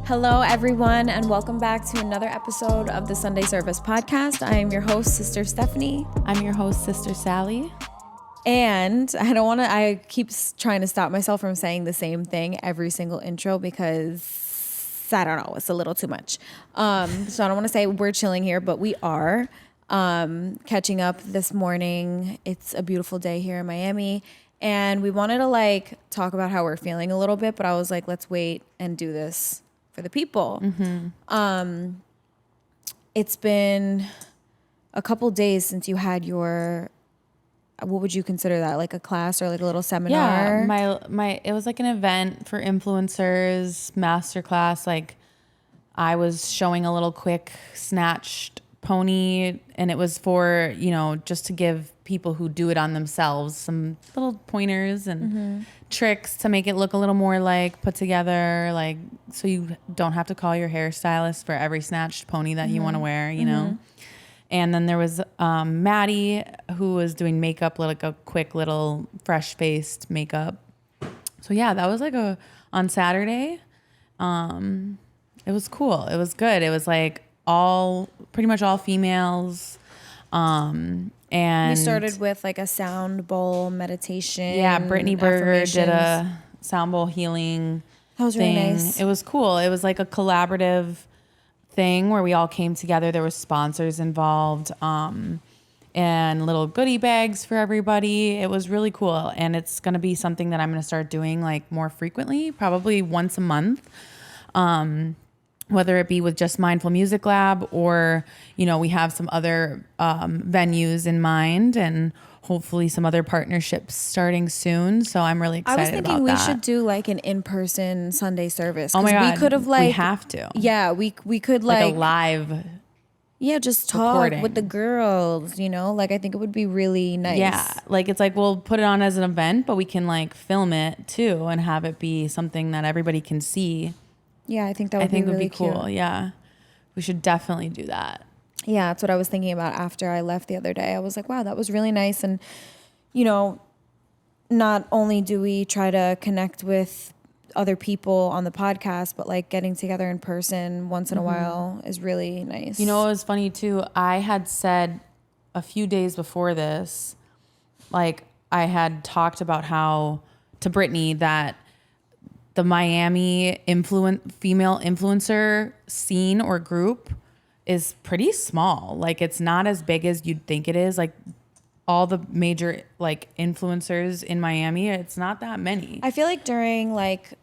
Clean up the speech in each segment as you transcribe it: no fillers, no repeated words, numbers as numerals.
Hello, everyone, and welcome back to another episode of the Sunday Service Podcast. I am your host, Sister Stephanie. I'm your host, Sister Sally. And I keep trying to stop myself from saying the same thing every single intro because I don't know, it's a little too much. So I don't want to say we're chilling here, but we are catching up this morning. It's a beautiful day here in Miami. And we wanted to talk about how we're feeling a little bit, but I was like, let's wait and do this for the people. Mm-hmm. It's been a couple days since you had your, what would you consider that? Like a class or like a little seminar? Yeah, it was like an event for influencers, Masterclass. Like I was showing a little quick snatched pony, and it was for, just to give people who do it on themselves some little pointers and tricks to make it look a little more like put together, like so you don't have to call your hairstylist for every snatched pony that you want to wear, know. And then there was Maddie, who was doing makeup, like a quick little fresh faced makeup. So yeah, that was on Saturday. It was cool. It was good. It was like pretty much all females. And we started with like a sound bowl meditation. Yeah, Brittany Berger did a sound bowl healing. That was really nice. It was cool. It was like a collaborative thing where we all came together. There were sponsors involved, and little goodie bags for everybody. It was really cool, and it's going to be something that I'm going to start doing like more frequently, probably once a month. Whether it be with just Mindful Music Lab or, we have some other venues in mind and hopefully some other partnerships starting soon. So I'm really excited about that. I was thinking we should do like an in-person Sunday service. Oh my God. We could have we have to. Yeah, we could like a live. Yeah, just talk recording with the girls, Like I think it would be really nice. Yeah, like it's like we'll put it on as an event, but we can like film it too and have it be something that everybody can see. Yeah, I think that would be really cool. Yeah, we should definitely do that. Yeah, that's what I was thinking about after I left the other day. I was like, wow, that was really nice. And, not only do we try to connect with other people on the podcast, but like getting together in person once in a while is really nice. It was funny too. I had said a few days before this, like I had talked about how to Brittany that the Miami female influencer scene or group is pretty small. Like it's not as big as you'd think it is. Like all the major like influencers in Miami, it's not that many. I feel like during like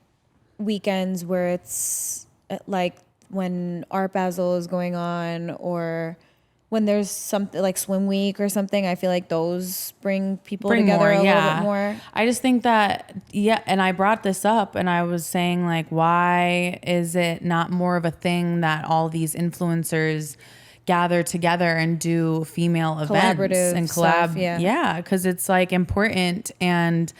weekends where it's like when Art Basel is going on or when there's something like swim week or something, I feel like those bring people together a little bit more. I just think that, and I brought this up and I was saying like, why is it not more of a thing that all these influencers gather together and do female events and collab? Stuff, yeah. Yeah, because it's like important and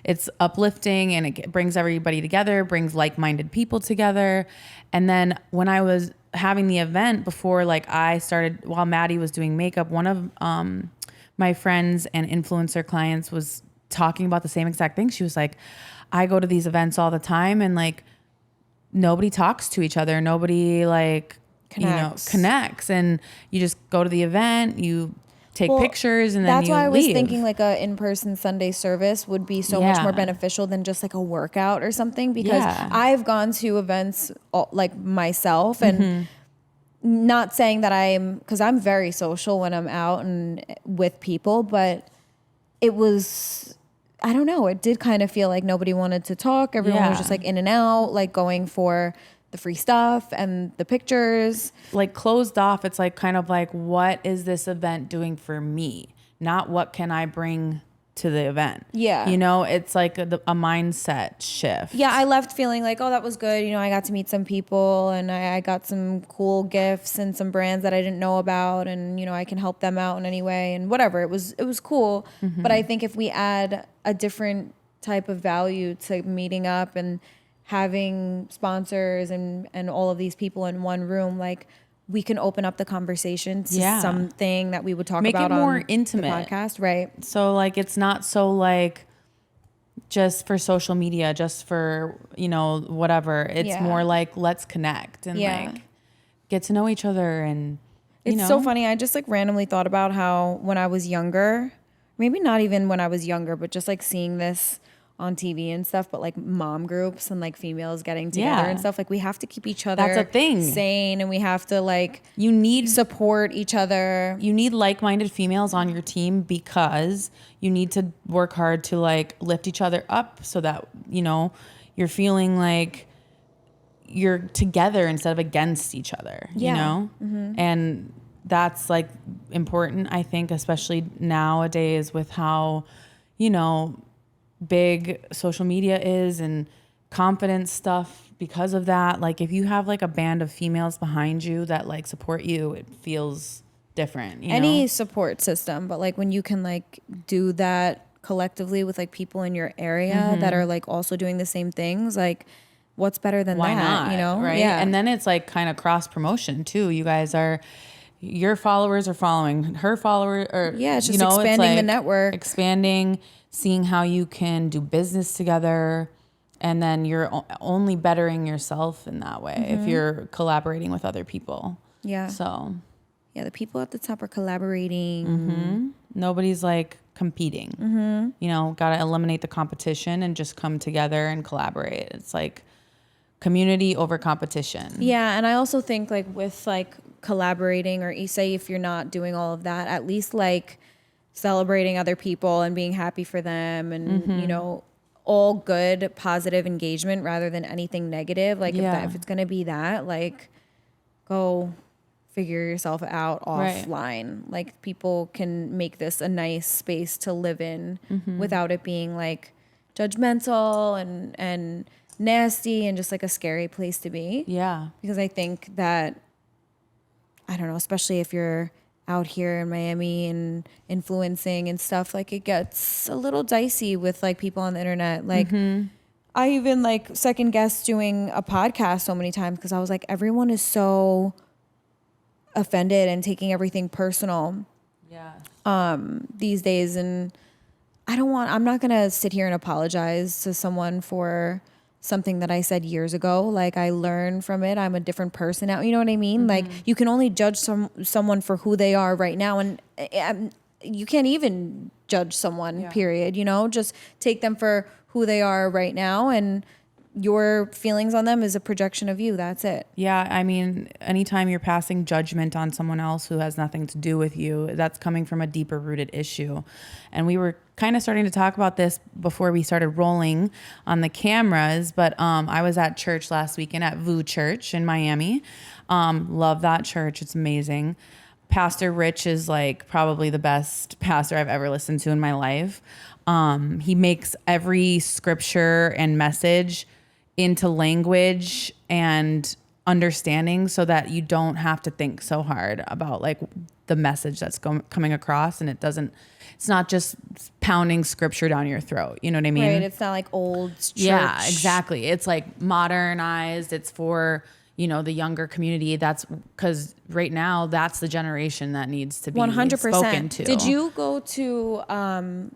it's uplifting and it brings everybody together, brings like-minded people together. And then when I was having the event before, like I started, while Maddie was doing makeup, one of my friends and influencer clients was talking about the same exact thing. She was like, I go to these events all the time and like nobody talks to each other. Nobody like, connects. And you just go to the event, you take pictures and then you leave. That's why I was thinking like a in-person Sunday service would be so much more beneficial than just like a workout or something, because I've gone to events like myself and not saying that because I'm very social when I'm out and with people, but it was, I don't know, it did kind of feel like nobody wanted to talk. Everyone was just like in and out, like going for the free stuff and the pictures. Like closed off, it's like kind of like, what is this event doing for me? Not what can I bring to the event. Yeah. It's like a mindset shift. Yeah, I left feeling like, oh, that was good. I got to meet some people and I got some cool gifts and some brands that I didn't know about, and, I can help them out in any way and whatever. It was cool. Mm-hmm. But I think if we add a different type of value to meeting up and having sponsors and all of these people in one room, like we can open up the conversation to Yeah. something that we would talk Make it about more on intimate. the podcast, right? So like it's not so like just for social media, just for, you know, whatever. It's Yeah. more like let's connect and like get to know each other. And you It's know, so funny. I just like randomly thought about how when I was younger, maybe not even when I was younger, but just like seeing this on TV and stuff, but like mom groups and like females getting together Yeah. and stuff. Like we have to keep each other That's a thing. sane, and we have to like you need support each other. you need like-minded females on your team because you need to work hard to like lift each other up so that, you know, you're feeling like you're together instead of against each other, you know? And that's like important, I think, especially nowadays with how, you know, big social media is and confidence stuff because of that. Like if you have like a band of females behind you that like support you, it feels different, you Any know? support system, but like when you can like do that collectively with like people in your area that are like also doing the same things, like what's better than Why that, not? you know? Right. Yeah. And then it's like kind of cross promotion too. You guys are, your followers are following her follower, or Yeah, it's you just know, expanding the network. expanding, seeing how you can do business together, and then you're only bettering yourself in that way if you're collaborating with other people. Yeah. So Yeah, the people at the top are collaborating. nobody's like competing. You know, got to eliminate the competition and just come together and collaborate. It's like community over competition. Yeah, and I also think like with like collaborating, or you say if you're not doing all of that, at least like celebrating other people and being happy for them, and you know, all good positive engagement rather than anything negative. Like if it's gonna be that, like go figure yourself out Right. offline. Like people can make this a nice space to live in without it being like judgmental and nasty and just like a scary place to be. Yeah. Because I think that, I don't know, especially if you're out here in Miami and influencing and stuff, like it gets a little dicey with like people on the internet. Like I even like second guessed doing a podcast so many times because I was like, everyone is so offended and taking everything personal Yeah. these days. And I'm not going to sit here and apologize to someone for something that I said years ago. Like I learned from it. I'm a different person now. You know what I mean? Like you can only judge someone for who they are right now. And you can't even judge someone, period. You know, just take them for who they are right now. And your feelings on them is a projection of you. That's it. Yeah, I mean, anytime you're passing judgment on someone else who has nothing to do with you, that's coming from a deeper rooted issue. And we were kind of starting to talk about this before we started rolling on the cameras, but I was at church last weekend at VU Church in Miami. Love that church. It's amazing. Pastor Rich is like probably the best pastor I've ever listened to in my life. He makes every scripture and message into language and understanding so that you don't have to think so hard about like the message that's coming across, and it's not just pounding scripture down your throat. You know what I mean? Right. It's not like old church. Yeah, exactly. It's like modernized. It's for, you know, the younger community. That's because right now that's the generation that needs to be 100%. spoken to. Did you go to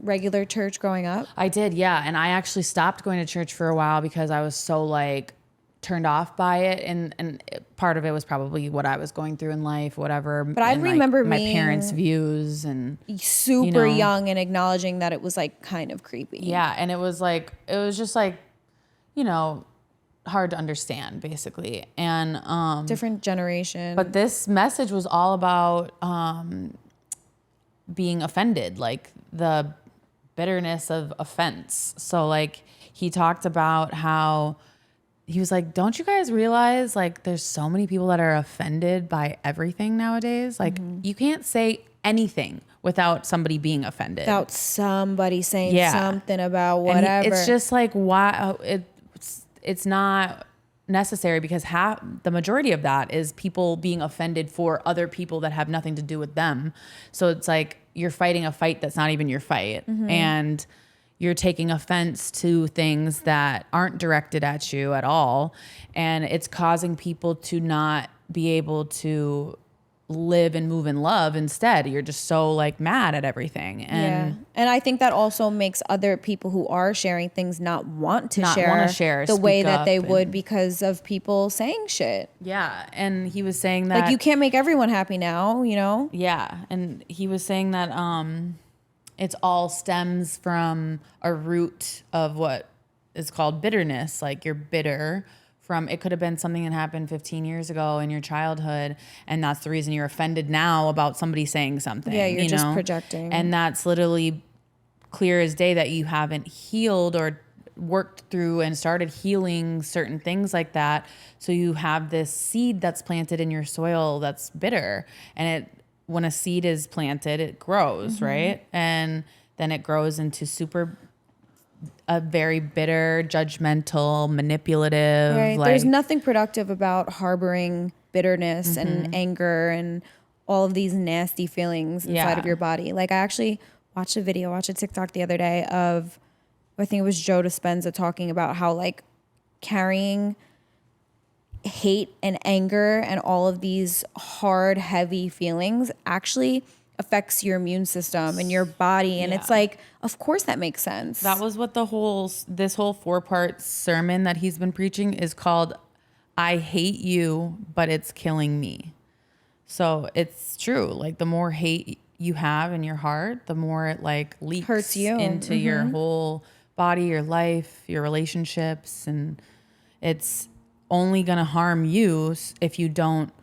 regular church growing up? I did, yeah. And I actually stopped going to church for a while because I was so like turned off by it. And part of it was probably what I was going through in life, whatever. But I and, like, remember my being parents' views and super young and acknowledging that it was like kind of creepy. yeah. And it was just like, you know, hard to understand basically. And Different generation. but this message was all about being offended, like the bitterness of offense. So like he talked about how he was like, don't you guys realize like there's so many people that are offended by everything nowadays? Like you can't say anything without somebody being offended. without somebody saying something about And whatever. it's just like, why it's not necessary, because the majority of that is people being offended for other people that have nothing to do with them. So it's like you're fighting a fight that's not even your fight. And you're taking offense to things that aren't directed at you at all. And it's causing people to not be able to live and move in love instead. You're just so like mad at everything. And and I think that also makes other people who are sharing things not want to share the way that they would because of people saying shit. Yeah. And he was saying that like you can't make everyone happy now, you know? Yeah. And he was saying that it's all stems from a root of what is called bitterness. Like you're bitter from, it could have been something that happened 15 years ago in your childhood, and that's the reason you're offended now about somebody saying something. Yeah, you're just projecting. And that's literally clear as day that you haven't healed or worked through and started healing certain things like that. So you have this seed that's planted in your soil that's bitter, and when a seed is planted, it grows, right? And then it grows into a very bitter, judgmental, manipulative. Right. Like, there's nothing productive about harboring bitterness and anger and all of these nasty feelings inside of your body. Like I actually watched a TikTok the other day of, I think it was Joe Dispenza talking about how like carrying hate and anger and all of these hard, heavy feelings actually affects your immune system and your body. And it's like, of course that makes sense. That was what this whole 4-part sermon that he's been preaching is called, I hate you, but it's killing me. So it's true. Like the more hate you have in your heart, the more it like leaks hurts you into your whole body, your life, your relationships. And it's only going to harm you if you don't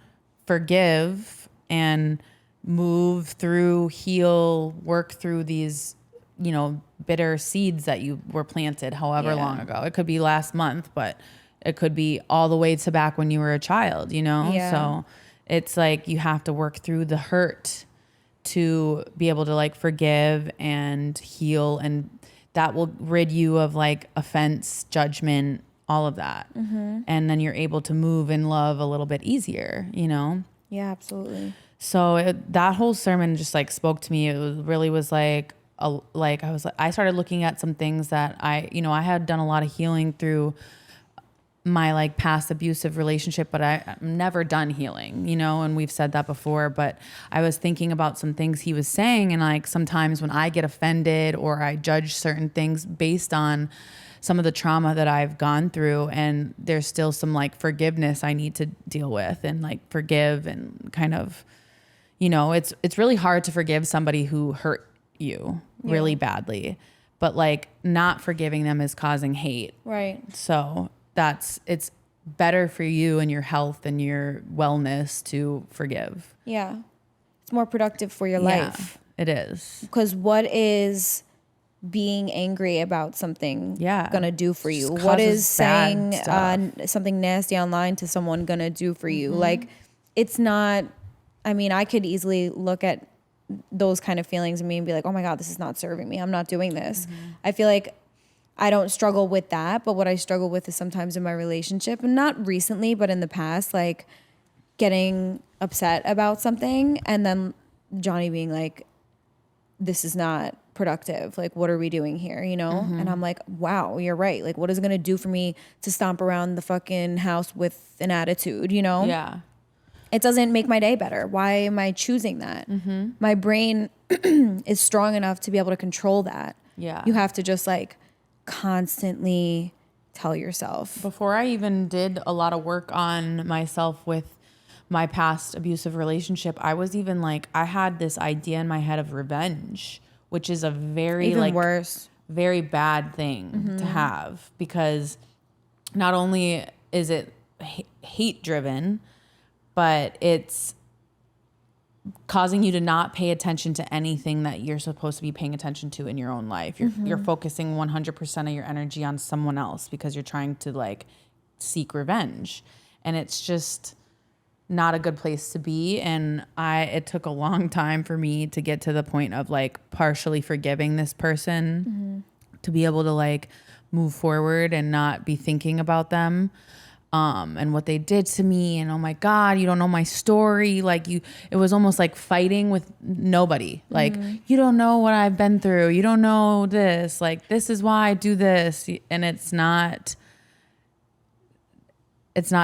forgive and move through, heal, work through these, bitter seeds that you were planted however long ago. It could be last month, but it could be all the way to back when you were a child, Yeah. So it's like you have to work through the hurt to be able to like forgive and heal, and that will rid you of like offense, judgment, all of that. And then you're able to move in love a little bit easier, Yeah, absolutely. So that whole sermon just like spoke to me. Really was like I started looking at some things that I had done a lot of healing through my like past abusive relationship, but I'm never done healing, and we've said that before, but I was thinking about some things he was saying. And like, sometimes when I get offended or I judge certain things based on some of the trauma that I've gone through, and there's still some like forgiveness I need to deal with and like forgive and kind of, it's really hard to forgive somebody who hurt you really badly, but like not forgiving them is causing hate. Right. So it's better for you and your health and your wellness to forgive. Yeah. It's more productive for your life. It is. Because what is being angry about something gonna do for you? What is saying something nasty online to someone gonna do for you? Like, it's not, I could easily look at those kind of feelings in me and be like, oh my God, this is not serving me. I'm not doing this. I feel like I don't struggle with that, but what I struggle with is sometimes in my relationship, and not recently, but in the past, like getting upset about something and then Johnny being like, this is not productive. Like, what are we doing here? And I'm like, wow, you're right. Like, what is it going to do for me to stomp around the fucking house with an attitude, Yeah. It doesn't make my day better. Why am I choosing that? My brain is strong enough to be able to control that. Yeah. You have to just like constantly tell yourself. Before I even did a lot of work on myself with my past abusive relationship, I was even like, I had this idea in my head of revenge, which is a very even worse, very bad thing to have, because not only is it hate driven, but it's causing you to not pay attention to anything that you're supposed to be paying attention to in your own life. You're focusing 100% of your energy on someone else because you're trying to like seek revenge. And it's just not a good place to be. And it took a long time for me to get to the point of like partially forgiving this person to be able to like move forward and not be thinking about them. And what they did to me, and oh my God, you don't know my story. Like it was almost like fighting with nobody. Like, you don't know what I've been through. You don't know this. Like, this is why I do this. And it's not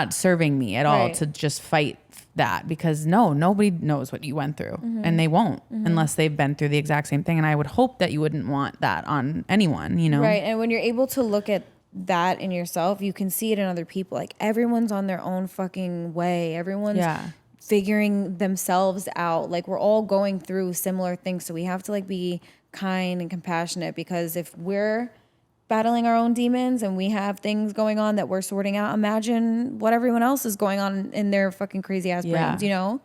serving me at all to just fight that, because nobody knows what you went through, and they won't unless they've been through the exact same thing. And I would hope that you wouldn't want that on anyone, you know? Right. And when you're able to look at that in yourself, you can see it in other people. Like everyone's on their own fucking way. Everyone's figuring themselves out. Like we're all going through similar things. So we have to like be kind and compassionate, because if we're battling our own demons and we have things going on that we're sorting out, imagine what everyone else is going on in their fucking crazy ass brains, you know?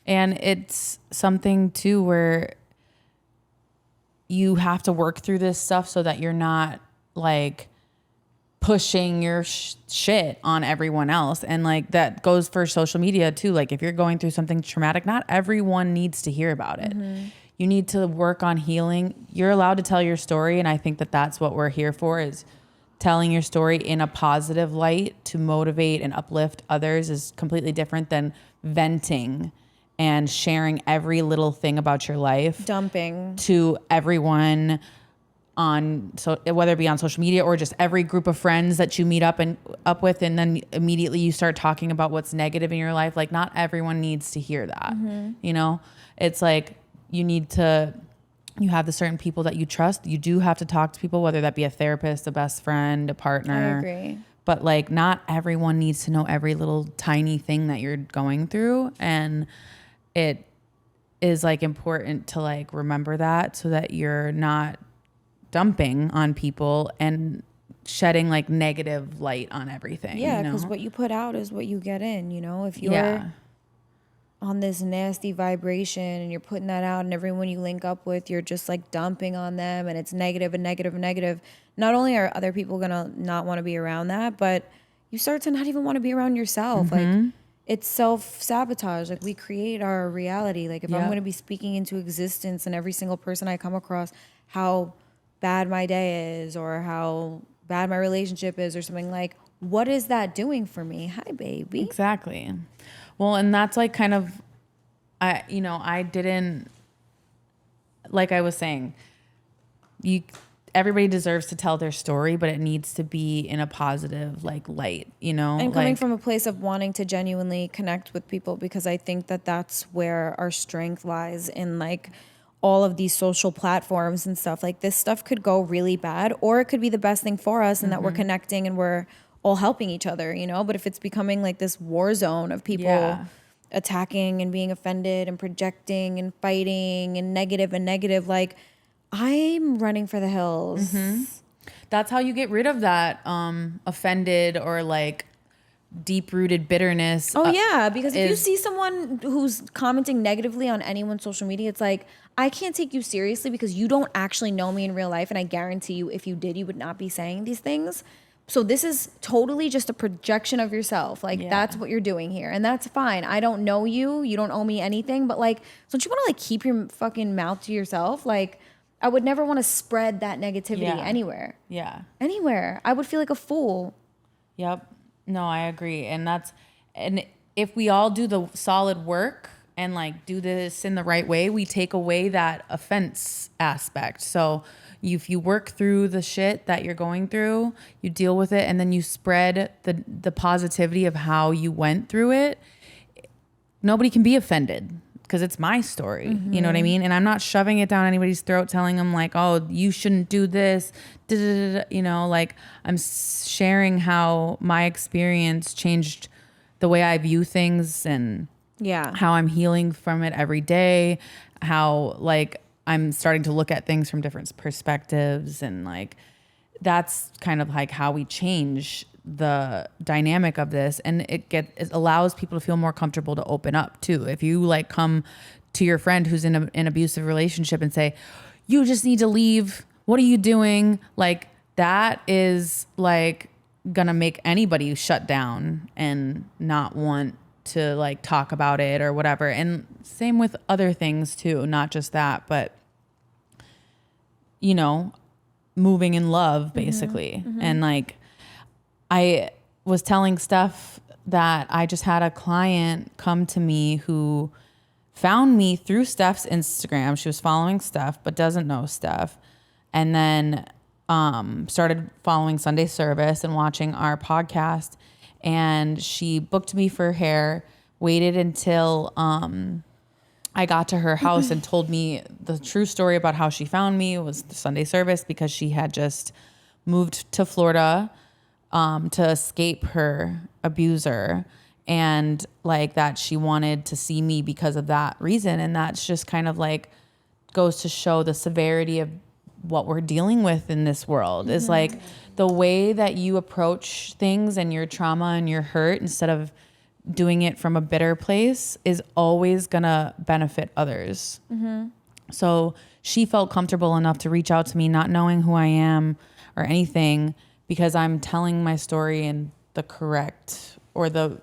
And it's something too where you have to work through this stuff so that you're not like pushing your shit on everyone else. And like that goes for social media too. Like if you're going through something traumatic, not everyone needs to hear about it. You need to work on healing. You're allowed to tell your story. And I think that that's what we're here for, is telling your story in a positive light to motivate and uplift others is completely different than venting and sharing every little thing about your life. Dumping. To everyone on, so whether it be on social media or just every group of friends that you meet up with, and then immediately you start talking about what's negative in your life. Like not everyone needs to hear that. You know, it's like you have the certain people that you trust. You do have to talk to people, whether that be a therapist, a best friend, a partner. I agree. But like not everyone needs to know every little tiny thing that you're going through. And it is like important to like remember that, so that you're not dumping on people and shedding like negative light on everything. Yeah, because what you put out is what you get in, you know? If you're on this nasty vibration and you're putting that out, and everyone you link up with, you're just like dumping on them, and it's negative and negative and negative. Not only are other people gonna not want to be around that, but you start to not even want to be around yourself. Like it's self sabotage. Like we create our reality. Like if I'm going to be speaking into existence and every single person I come across, how bad my day is or how bad my relationship is or something, like what is that doing for me? Hi, baby. Exactly. Well, and that's like kind of, I didn't, like I was saying, everybody deserves to tell their story, but it needs to be in a positive like light, you know? And coming from a place of wanting to genuinely connect with people, because I think that that's where our strength lies, in like all of these social platforms and stuff. Like this stuff could go really bad, or it could be the best thing for us, and that we're connecting and we're all helping each other, you know? But if it's becoming like this war zone of people attacking and being offended and projecting and fighting and negative, like I'm running for the hills. That's how you get rid of that offended or like deep-rooted bitterness. Oh yeah, because if you see someone who's commenting negatively on anyone's social media, it's like, I can't take you seriously because you don't actually know me in real life, and I guarantee you if you did, you would not be saying these things. So this is totally just a projection of yourself. Like that's what you're doing here, and that's fine. I don't know you. You don't owe me anything, but like, don't you want to like keep your fucking mouth to yourself? Like I would never want to spread that negativity anywhere. Yeah. Anywhere. I would feel like a fool. Yep. No, I agree. And if we all do the solid work and like do this in the right way, we take away that offense aspect. So if you work through the shit that you're going through, you deal with it, and then you spread the positivity of how you went through it, nobody can be offended because it's my story. You know what I mean? And I'm not shoving it down anybody's throat, telling them like, oh, you shouldn't do this. You know, like I'm sharing how my experience changed the way I view things, and how I'm healing from it every day, how like I'm starting to look at things from different perspectives, and like that's kind of like how we change the dynamic of this, and it allows people to feel more comfortable to open up too. If you like come to your friend who's in an abusive relationship and say, you just need to leave, what are you doing? Like that is like gonna make anybody shut down and not want to like talk about it or whatever. And same with other things too, not just that, but you know, moving in love basically. And like I was telling Steph that I just had a client come to me who found me through Steph's Instagram. She was following Steph, but doesn't know Steph. And then started following Sunday Service and watching our podcast. And she booked me for hair, waited until I got to her house and told me the true story about how she found me. It was the Sunday service because she had just moved to Florida to escape her abuser, and like that she wanted to see me because of that reason. And that's just kind of like goes to show the severity of what we're dealing with in this world is like the way that you approach things and your trauma and your hurt instead of doing it from a bitter place is always gonna benefit others. So she felt comfortable enough to reach out to me, not knowing who I am or anything, because I'm telling my story in the correct or the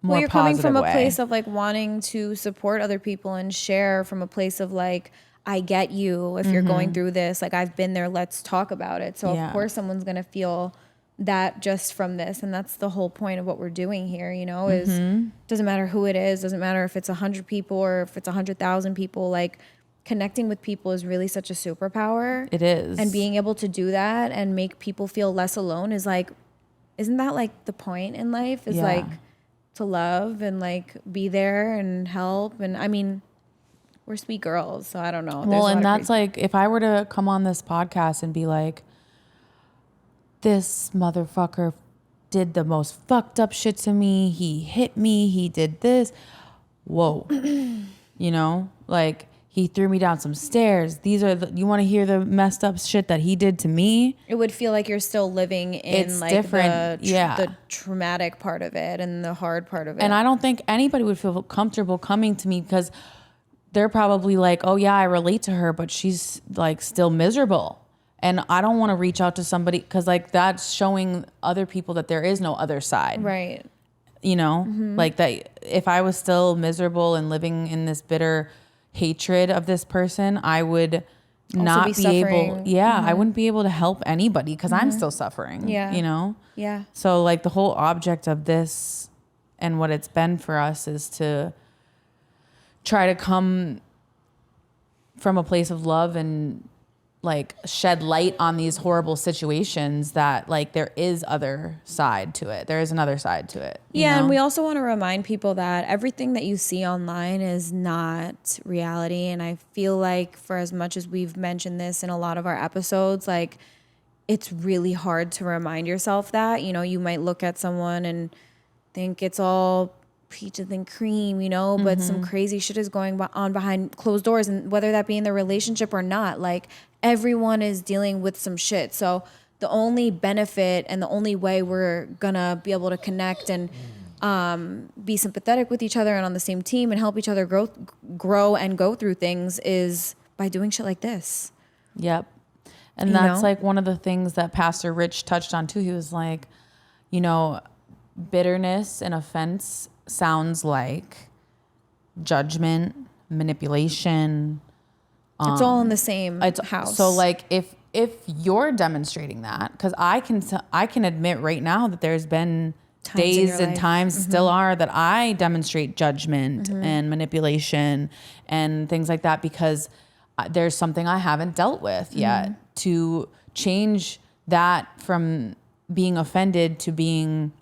more you're coming positive from a way. place of like wanting to support other people and share from a place of like, I get you if you're going through this. Like, I've been there. Let's talk about it. So Yeah. of course someone's going to feel that just from this. And that's the whole point of what we're doing here, you know, is doesn't matter who it is. Doesn't matter if it's 100 people or if it's 100,000 people, like connecting with people is really such a superpower. It is. And being able to do that and make people feel less alone is like, isn't that like the point in life is like to love and like be there and help. And I mean, we're sweet girls, so I don't know. Well, and that's like, if I were to come on this podcast and be like, this motherfucker did the most fucked up shit to me. He hit me. He did this. Whoa. You know, like he threw me down some stairs. These are you want to hear the messed up shit that he did to me? it would feel like you're still living in It's like different. the traumatic part of it and the hard part of it. And I don't think anybody would feel comfortable coming to me because they're probably like, oh yeah, I relate to her, but she's like still miserable. And I don't want to reach out to somebody because like that's showing other people that there is no other side. Right. You know, like that if I was still miserable and living in this bitter hatred of this person, I would not be able. Yeah, I wouldn't be able to help anybody because I'm still suffering. Yeah. You know? Yeah. So like the whole object of this and what it's been for us is to try to come from a place of love and like shed light on these horrible situations that like there is other side to it. There is another side to it. You know? And we also want to remind people that everything that you see online is not reality. And I feel like for as much as we've mentioned this in a lot of our episodes, like it's really hard to remind yourself that, you know, you might look at someone and think it's all peaches and cream, you know, but some crazy shit is going on behind closed doors, and whether that be in the relationship or not, like everyone is dealing with some shit. So the only benefit and the only way we're gonna be able to connect and be sympathetic with each other and on the same team and help each other grow and go through things is by doing shit like this. Yep. And that's like one of the things that Pastor Rich touched on too. He was like, you know, bitterness and offense sounds like judgment, manipulation. It's all in the same house. So like if you're demonstrating that, because I can admit right now that there's been days and times still are that I demonstrate judgment and manipulation and things like that because there's something I haven't dealt with yet to change that from being offended to being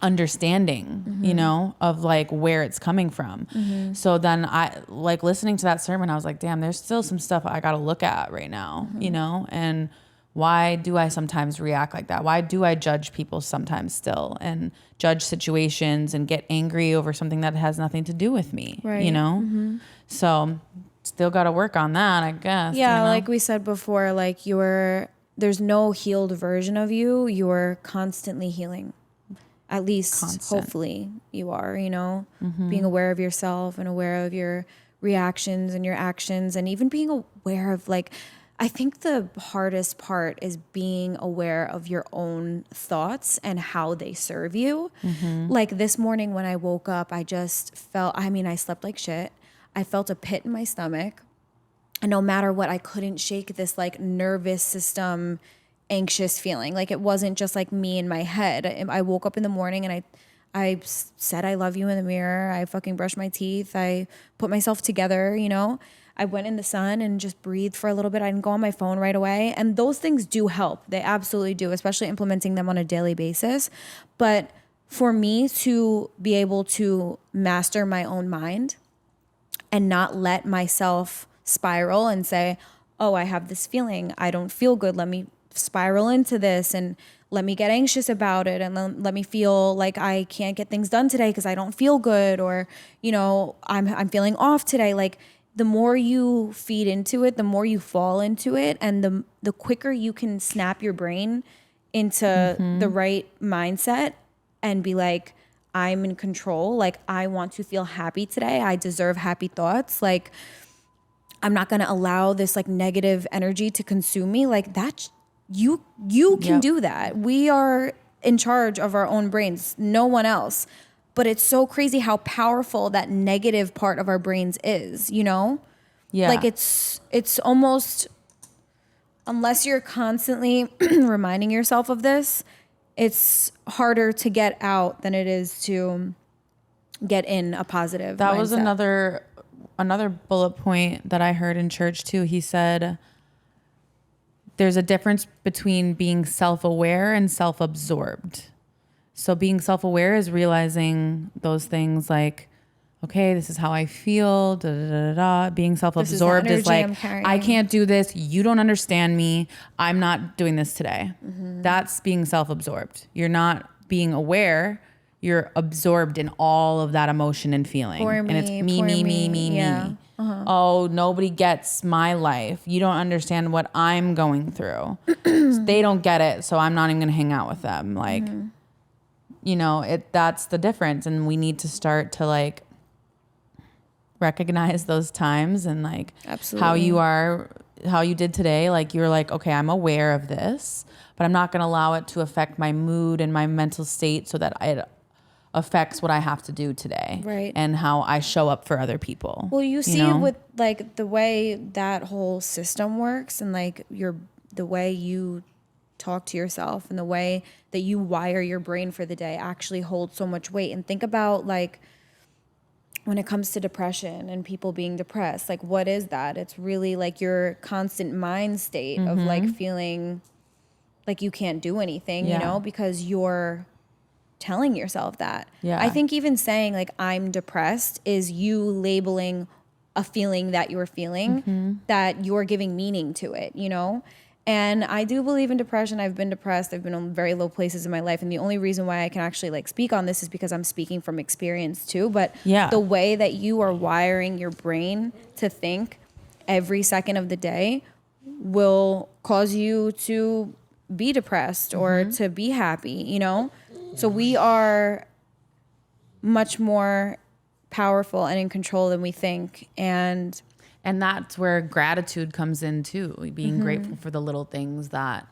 understanding, you know, of like where it's coming from. So then I like listening to that sermon, I was like, damn, there's still some stuff I got to look at right now, you know, and why do I sometimes react like that? Why do I judge people sometimes still and judge situations and get angry over something that has nothing to do with me, you know? So still got to work on that, I guess. Yeah. You know? Like we said before, like there's no healed version of you. You're constantly healing. At least, hopefully, you are, you know, being aware of yourself and aware of your reactions and your actions, and even being aware of, like, I think the hardest part is being aware of your own thoughts and how they serve you. Like this morning when I woke up, I just felt, I slept like shit. I felt a pit in my stomach. And no matter what, I couldn't shake this, like, nervous system anxious feeling. Like it wasn't just like me in my head. I woke up in the morning and I said I love you in the mirror. I fucking brushed my teeth. I put myself together, you know. I went in the sun and just breathed for a little bit. I didn't go on my phone right away. And those things do help. They absolutely do, especially implementing them on a daily basis. But for me to be able to master my own mind and not let myself spiral and say, oh, I have this feeling, I don't feel good, let me spiral into this and let me get anxious about it and let me feel like I can't get things done today because I don't feel good, or, you know, I'm feeling off today. Like, the more you feed into it, the more you fall into it, and the quicker you can snap your brain into the right mindset and be like, I'm in control. Like, I want to feel happy today. I deserve happy thoughts. Like, I'm not going to allow this like negative energy to consume me. Like, that you can do that. We are in charge of our own brains, no one else. But it's so crazy how powerful that negative part of our brains is, you know? Yeah. Like, it's almost, unless you're constantly reminding yourself of this, it's harder to get out than it is to get in a positive That mindset. was another bullet point that I heard in church too. He said there's a difference between being self-aware and self-absorbed. So being self-aware is realizing those things like, okay, this is how I feel, da, da, da, da, da. Being self-absorbed is like, I can't do this. You don't understand me. I'm not doing this today. That's being self-absorbed. You're not being aware. You're absorbed in all of that emotion and feeling. Poor me, and it's me, poor me, me, me. me, Yeah. me. Oh, nobody gets my life. You don't understand what I'm going through. They don't get it, so I'm not even going to hang out with them. Like, you know, that's the difference. And we need to start to like recognize those times and like Absolutely. how you did today. Like, you're like, okay, I'm aware of this, but I'm not going to allow it to affect my mood and my mental state so that it affects what I have to do today. Right. And how I show up for other people. Well, you see know? with like the way that whole system works, and like the way you talk to yourself and the way that you wire your brain for the day actually holds so much weight. And think about like when it comes to depression and people being depressed, like, what is that? It's really like your constant mind state of like feeling like you can't do anything, you know, because you're telling yourself that. Yeah. I think even saying like I'm depressed is you labeling a feeling that you're feeling, that you're giving meaning to it, you know? And I do believe in depression. I've been depressed. I've been in very low places in my life. And the only reason why I can actually like speak on this is because I'm speaking from experience too. But the way that you are wiring your brain to think every second of the day will cause you to be depressed or to be happy, you know? So we are much more powerful and in control than we think. And that's where gratitude comes in too. Being grateful for the little things that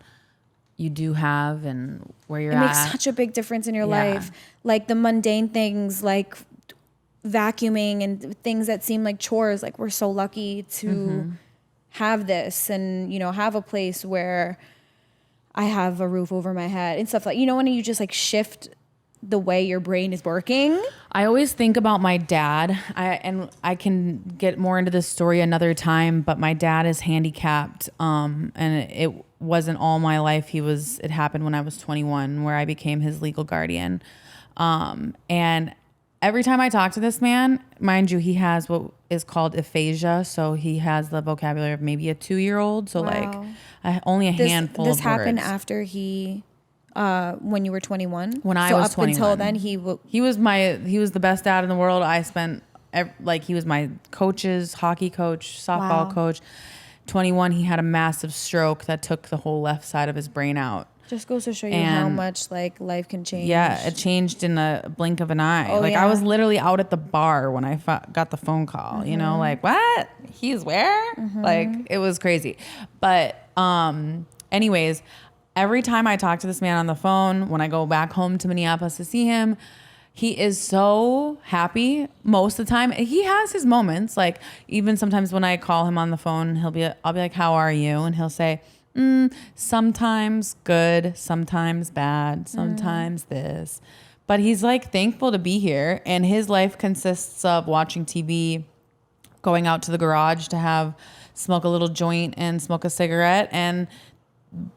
you do have and where you're at. It makes such a big difference in your life. Like the mundane things like vacuuming and things that seem like chores. Like, we're so lucky to have this and, you know, have a place where I have a roof over my head and stuff like, you know, when you just like shift the way your brain is working. I always think about my dad. I can get more into this story another time, but my dad is handicapped. And it wasn't all my life. It happened when I was 21, where I became his legal guardian. And every time I talk to this man, mind you, he has what is called aphasia. So he has the vocabulary of maybe a 2-year-old. So like only a handful of words. This happened after when you were 21? When I was 21. Until then, he was the best dad in the world. I spent, like, he was my hockey coach, softball coach. 21, he had a massive stroke that took the whole left side of his brain out. Just goes to show you how much like life can change. Yeah, it changed in a blink of an eye. I was literally out at the bar when I got the phone call, you know, like, what? He's where? Like, it was crazy. But anyways, every time I talk to this man on the phone, when I go back home to Minneapolis to see him, he is so happy most of the time. He has his moments. Like, even sometimes when I call him on the phone, I'll be like, how are you? And he'll say, sometimes good, sometimes bad, sometimes this. But he's like thankful to be here. And his life consists of watching TV, going out to the garage to smoke a little joint and smoke a cigarette and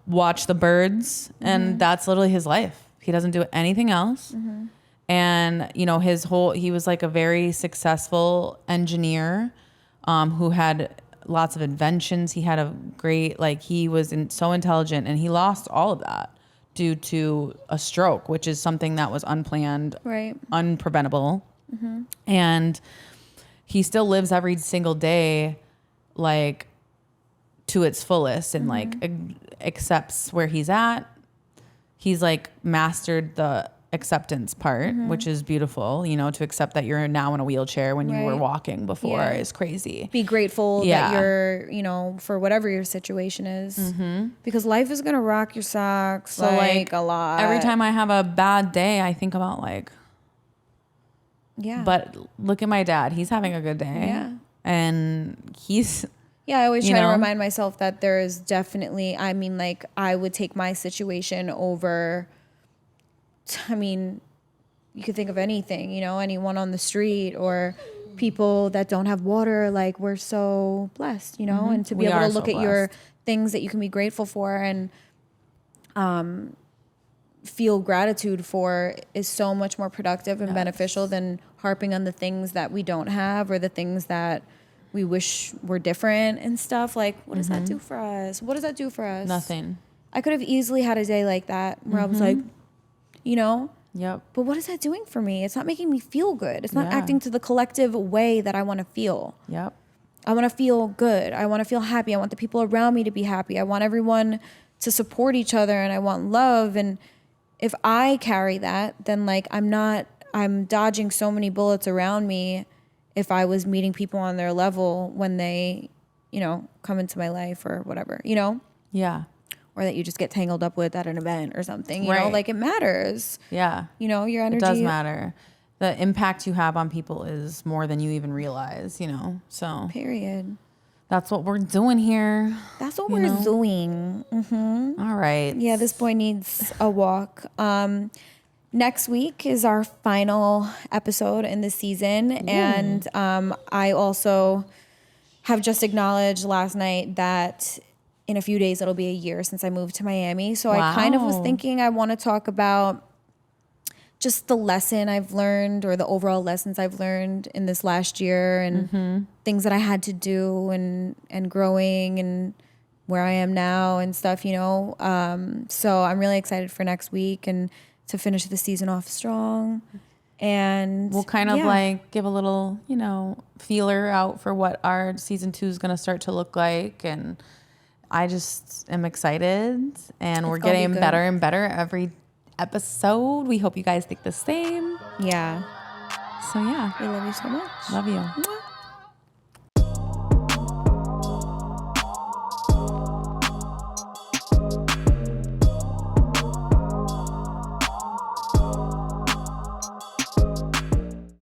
watch the birds. And that's literally his life. He doesn't do anything else. And, you know, he was like a very successful engineer who had lots of inventions. He had a great, like, he was so intelligent, and he lost all of that due to a stroke, which is something that was unplanned, right, unpreventable. And he still lives every single day, like, to its fullest, and like accepts where he's at. He's like mastered the acceptance part, which is beautiful, you know, to accept that you're now in a wheelchair when you were Right. walking before Yeah. is crazy. Be grateful Yeah. that you're, you know, for whatever your situation is, because life is gonna rock your socks So like a lot. every time I have a bad day, I think about like, yeah, but look at my dad. He's having a good day. Yeah. And he's, yeah, I always you try to know? remind myself that there is definitely, I mean, like, I would take my situation over, I mean, you could think of anything, you know, anyone on the street or people that don't have water. Like, we're so blessed, you know, and to be We able to are look so at your blessed. things that you can be grateful for and feel gratitude for is so much more productive and beneficial than harping on the things that we don't have or the things that we wish were different and stuff. Like, what does that do for us? What does that do for us? nothing. I could have easily had a day like that where I was like, you know, Yep. but what is that doing for me? It's not making me feel good. It's not Yeah. acting to the collective way that I want to feel. Yep. I want to feel good. I want to feel happy. I want the people around me to be happy. I want everyone to support each other, and I want love. And if I carry that, then like I'm dodging so many bullets around me if I was meeting people on their level when they, you know, come into my life or whatever, you know, Yeah. or that you just get tangled up with at an event or something, you know, Right. like it matters, Yeah. you know, your energy. It does matter. The impact you have on people is more than you even realize, you know? So Period. that's what we're doing here. That's what You we're know? doing. All right. Yeah, this boy needs a walk. Next week is our final episode in the season. And I also have just acknowledged last night that in a few days it'll be a year since I moved to Miami. So I kind of was Wow. thinking I want to talk about just the lesson I've learned or the overall lessons I've learned in this last year and things that I had to do and growing and where I am now and stuff, you know. So I'm really excited for next week and to finish the season off strong. And We'll kind of yeah. like give a little, you know, feeler out for what our season 2 is going to start to look like. And I just am excited, and we're gonna be getting good. better and better every episode. We hope you guys think the same. Yeah. So yeah, We love you so much. love you. Mwah.